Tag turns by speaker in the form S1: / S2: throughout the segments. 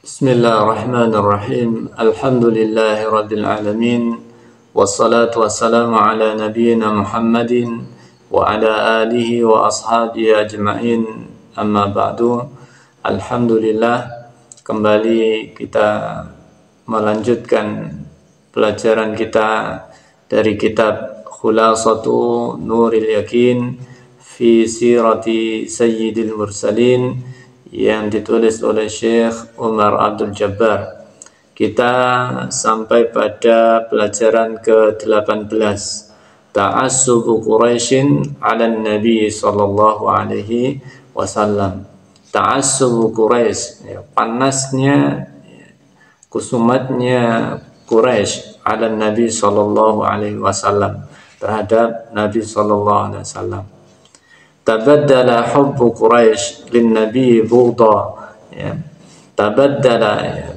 S1: Bismillahirrahmanirrahim. Alhamdulillahi rabbil alamin. Wassalatu wassalamu ala nabiyyina Muhammadin wa ala alihi wa ashabihi ajma'in. Amma ba'du. Alhamdulillah, kembali kita melanjutkan pelajaran kita dari kitab Khulasatu Nuril Yakin fi Sirati Sayyidil Mursalin yang ditulis oleh Syekh Umar Abdul Jabbar. Kita sampai pada pelajaran ke-18, Ta'assubu Quraisyin 'ala Nabi sallallahu alaihi wasallam. Ta'assubu Quraisy, ya, panasnya, kusumatnya Quraisy 'ala Nabi sallallahu alaihi wasallam, terhadap Nabi sallallahu alaihi wasallam. Tabaddala hubbu Quraisy lin Nabi bughda, ya. Tabaddala, ya,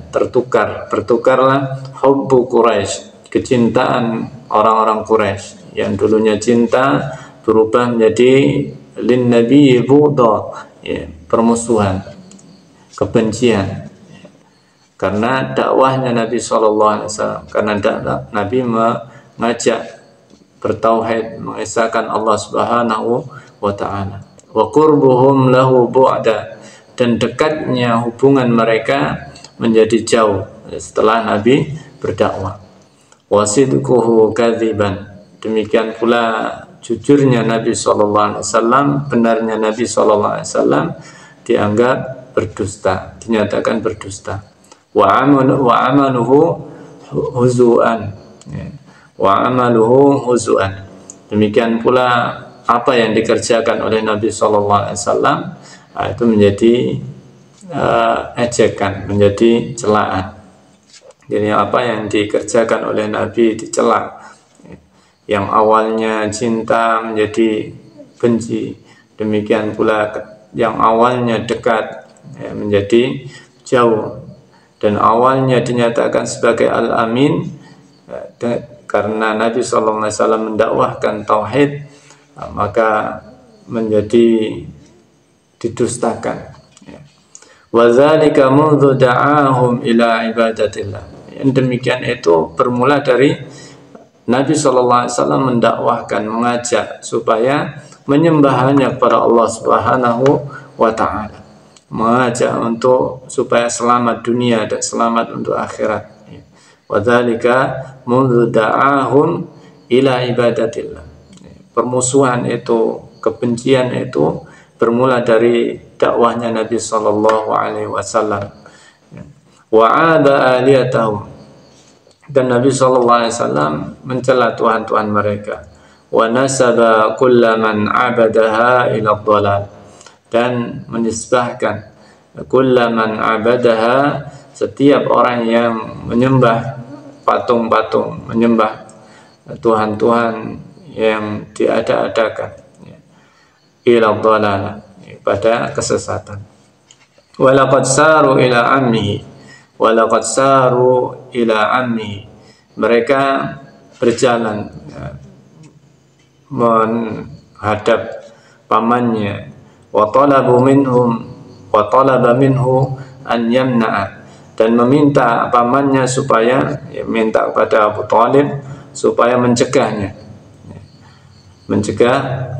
S1: bertukarlah hubbu Quraisy, kecintaan orang-orang Quraisy yang dulunya cinta berubah menjadi lin Nabi bughda, ya, permusuhan, kebencian, ya. Karena dakwahnya Nabi SAW, karena Nabi mengajak bertauhid, mengesahkan Allah Subhanahu wa ta'ala. Wa qurbuhum lahu bu'da, dan dekatnya hubungan mereka menjadi jauh setelah Nabi berdakwah. Wa sidquhu kadziban, demikian pula jujurnya Nabi SAW, benarnya Nabi SAW dianggap berdusta, dinyatakan berdusta. Wa amaluhu huzuan, wa amaluhu huzuan, demikian pula apa yang dikerjakan oleh Nabi SAW itu menjadi ejekan, menjadi celaan. Jadi apa yang dikerjakan oleh Nabi dicela, yang awalnya cinta menjadi benci, demikian pula yang awalnya dekat, ya, menjadi jauh, dan awalnya dinyatakan sebagai Al-Amin, karena Nabi SAW mendakwahkan tauhid, maka menjadi didustakan. Wa dzalika mundzu da'ahum ila ibadatillah. Yang demikian itu bermula dari Nabi SAW mendakwahkan, mengajak supaya menyembah hanya kepada Allah Subhanahu wa ta'ala, mengajak untuk supaya selamat dunia dan selamat untuk akhirat. Wa dzalika mundzu da'ahum ila ibadatillah. Permusuhan itu, kebencian itu bermula dari dakwahnya Nabi sallallahu alaihi wasallam. Wa 'ada aliyatahum, dan Nabi sallallahu alaihi wasallam mencela tuhan-tuhan mereka. Wa nasaba kullaman 'abadaha ila dhalal, dan menisbahkan kullaman 'abadaha, setiap orang yang menyembah patung-patung, menyembah tuhan-tuhan yang diada-adakan, ila dhalala, pada kesesatan. Walaqad saru ila ammihi, walaqad saru ila ammihi, mereka berjalan, ya, menghadap pamannya. Wa talabu minhum, wa talaba minhu an yamna'a, dan meminta pamannya supaya, ya, minta kepada Abu Thalib supaya mencegah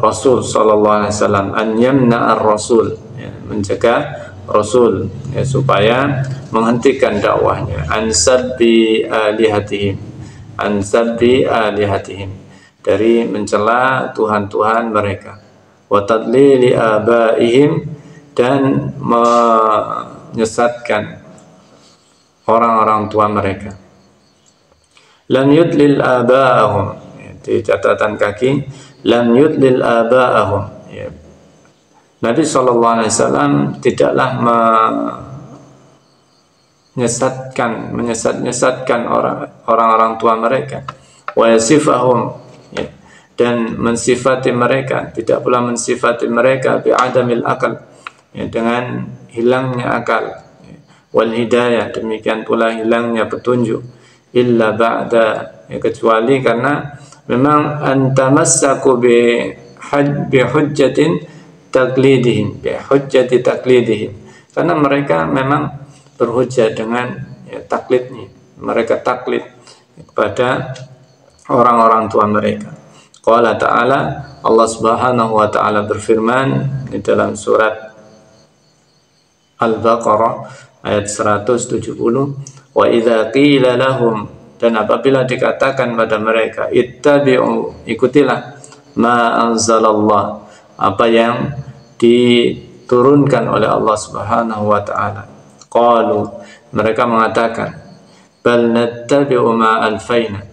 S1: Rasul sallallahu alaihi wasallam, an yamna'ar rasul, ya, mencegah Rasul, ya, supaya menghentikan dakwahnya, an sabbi alihatihim, dari mencela tuhan-tuhan mereka, wa tadlili abaihim, dan menyesatkan orang-orang tua mereka. Lam yudlil aba'ahum, di catatan kaki, lam yudlil aba'ahum, ya. Nabi SAW tidaklah menyesatkan orang-orang tua mereka. Wa yasifahum, ya, dan mensifati mereka, tidak pula mensifati mereka bi'adamil akal, ya, dengan hilangnya akal, ya. Wal hidayah, demikian pula hilangnya petunjuk. Illa ba'da, ya, kecuali karena memang antamassaku bi hujjati taklidihim, karena mereka memang berhujjah dengan taklidnya. Mereka taklid kepada orang-orang tua mereka. Qala ta'ala, Allah Subhanahu wa ta'ala berfirman di dalam surat Al-Baqarah ayat 170, wa idza qila lahum, dan apabila dikatakan pada mereka, ittabi'u, ikutilah, ma anzalallah, apa yang diturunkan oleh Allah Subhanahu wa ta'ala. Qalu, mereka mengatakan, bal nattabi'u ma alfaina,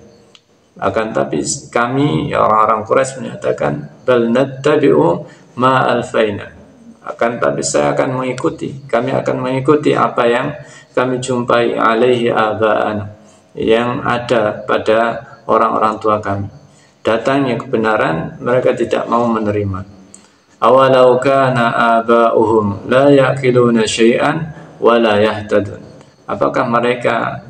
S1: akan tapi kami, orang-orang Quraisy menyatakan, bal nattabi'u ma alfaina, akan tapi saya akan mengikuti, kami akan mengikuti apa yang kami jumpai alaihi aba'ana, yang ada pada orang-orang tua kami. Datangnya kebenaran, mereka tidak mau menerima. Awalau kana aba'uhum la ya'qiluna syai'an wa la yahtadun, apakah mereka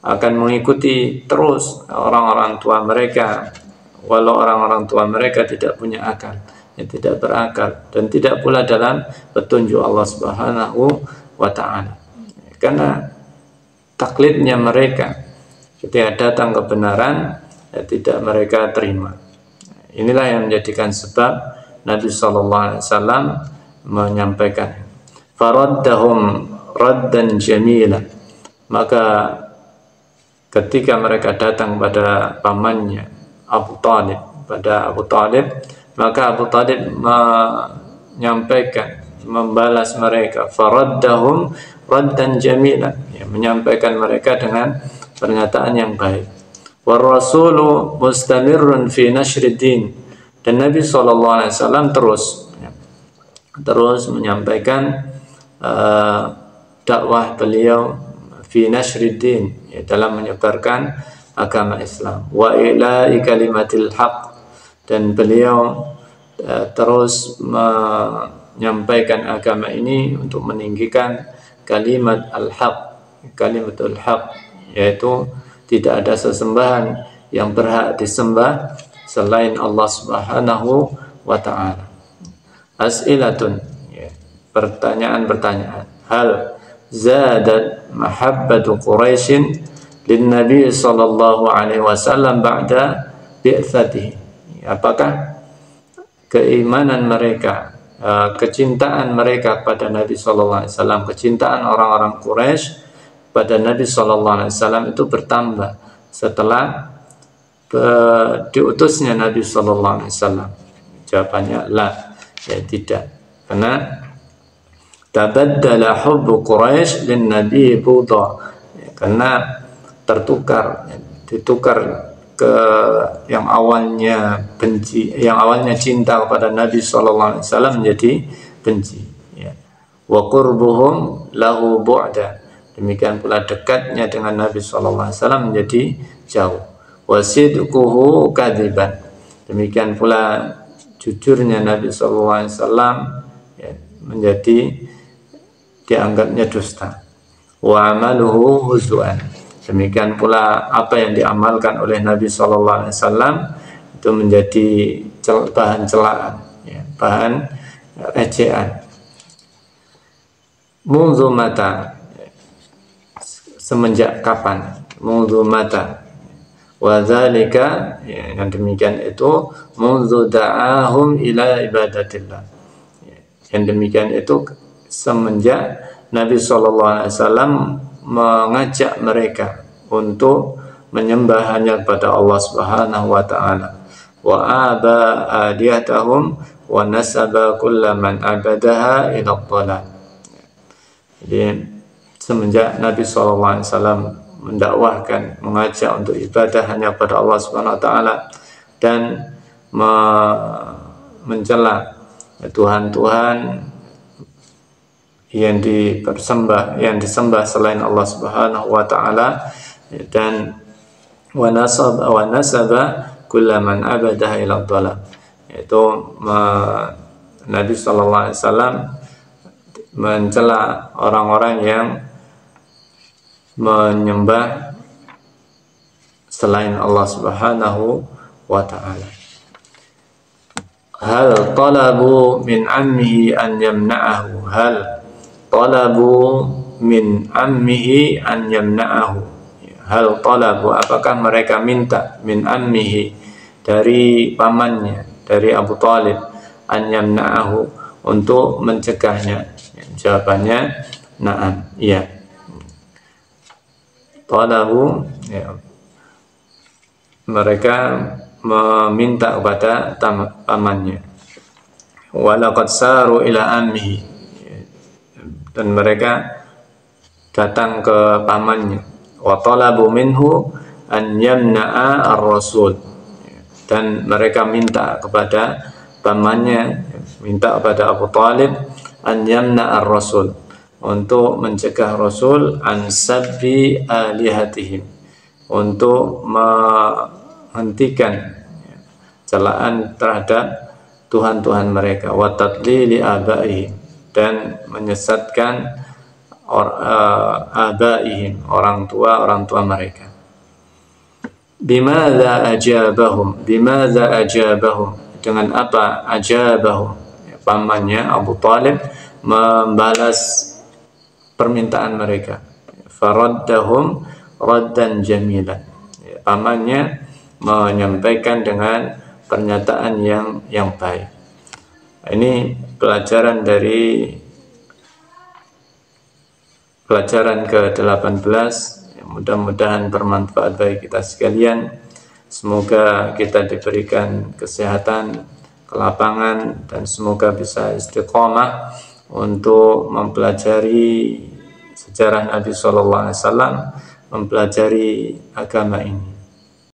S1: akan mengikuti terus orang-orang tua mereka, walau orang-orang tua mereka tidak punya akal, tidak berakal, dan tidak pula dalam petunjuk Allah Subhanahu wa ta'ala. Karena taklidnya mereka, ketika datang kebenaran, tidak mereka terima. Inilah yang menjadikan sebab Nabi SAW menyampaikan, faraddahum raddan jamila, maka ketika mereka datang pada pamannya Abu Talib, maka Abu Talib menyampaikan, membalas mereka, faraddahum raddan jamila, menyampaikan mereka dengan pernyataan yang baik. War rasulu mustamirrun fi nashriddin, dan Nabi SAW terus menyampaikan dakwah beliau fi nashriddin, dalam menyebarkan agama Islam, wa ila'i kalimatil haq, dan beliau terus menyampaikan agama ini untuk meninggikan kalimat al-haq, kalimatul haq, yaitu tidak ada sesembahan yang berhak disembah selain Allah Subhanahu wa ta'ala. As'ilatun, pertanyaan-pertanyaan. Hal zadat mahabbatu Quraisyin lin Nabi sallallahu alaihi wasallam ba'da bi'tsatihi, apakah keimanan mereka, kecintaan mereka pada Nabi sallallahu alaihi wasallam, kecintaan orang-orang Quraisy pada Nabi sallallahu alaihi wasallam itu bertambah setelah diutusnya Nabi sallallahu alaihi wasallam? Jawabannya la, tidak. Karena tabaddala hubbu Quraisy lin Nabi buda, karena ditukar ke yang awalnya benci, yang awalnya cinta kepada Nabi sallallahu alaihi wasallam menjadi benci, wa qurbuhum lahu bu'da, demikian pula dekatnya dengan Nabi sallallahu alaihi wasallam menjadi jauh. Wa sidquhu kadziban, demikian pula jujurnya Nabi sallallahu alaihi wasallam menjadi dianggapnya dusta. Wa amaluhu huzuan, demikian pula apa yang diamalkan oleh Nabi sallallahu alaihi wasallam itu menjadi bahan celaan, bahan ejaan. Mundu mata, semenjak kapan? Mundu mata. Wa dzalika, yang demikian itu mundu da'ahum ila ibadatillah, yang demikian itu semenjak Nabi SAW mengajak mereka untuk menyembah hanya kepada Allah Subhanahu wa ta'ala. Wa aba adiyatahum wa nasaba kulla man abadaha ila dhalal. Jadi semenjak Nabi SAW mendakwahkan, mengajak untuk ibadah hanya kepada Allah Subhanahu wa ta'ala, dan mencela Tuhan-Tuhan yang disembah selain Allah Subhanahu wa ta'ala, dan wa nasaba kullaman abadaha ila dhalal, yaitu Nabi sallallahu alaihi wasallam mencela orang-orang yang menyembah selain Allah Subhanahu wa ta'ala. Hal talabu min ammihi an yamna'ahu, hal talabu min ammihi an yamna'ahu. Hal talabu, apakah mereka minta min ammihi, dari pamannya, dari Abu Talib, an yamna'ahu, untuk mencegahnya. Jawabannya na'am, iya. Talabu, ya, mereka meminta kepada pamannya. Walaqad saru ila ammihi, dan mereka datang ke pamannya. Wa talabu minhu an yamna'a ar-rasul, dan mereka minta kepada pamannya, minta kepada Abu Talib, an yamna'a ar-rasul, untuk mencegah Rasul, an sabbi alihatihim, untuk menghentikan celaan terhadap Tuhan-Tuhan mereka, wa tadlili abaihim, dan menyesatkan abaihim, orang tua mereka. Bimadza ajabahum, dengan apa ajabahum, pamannya Abu Talib membalas permintaan mereka. Faraddahum raddan jamilan, pamannya menyampaikan dengan pernyataan yang baik. Ini pelajaran ke-18. Mudah-mudahan bermanfaat bagi kita sekalian. Semoga kita diberikan kesehatan, kelapangan, dan semoga bisa istiqomah untuk mempelajari sejarah Nabi SAW, mempelajari agama ini.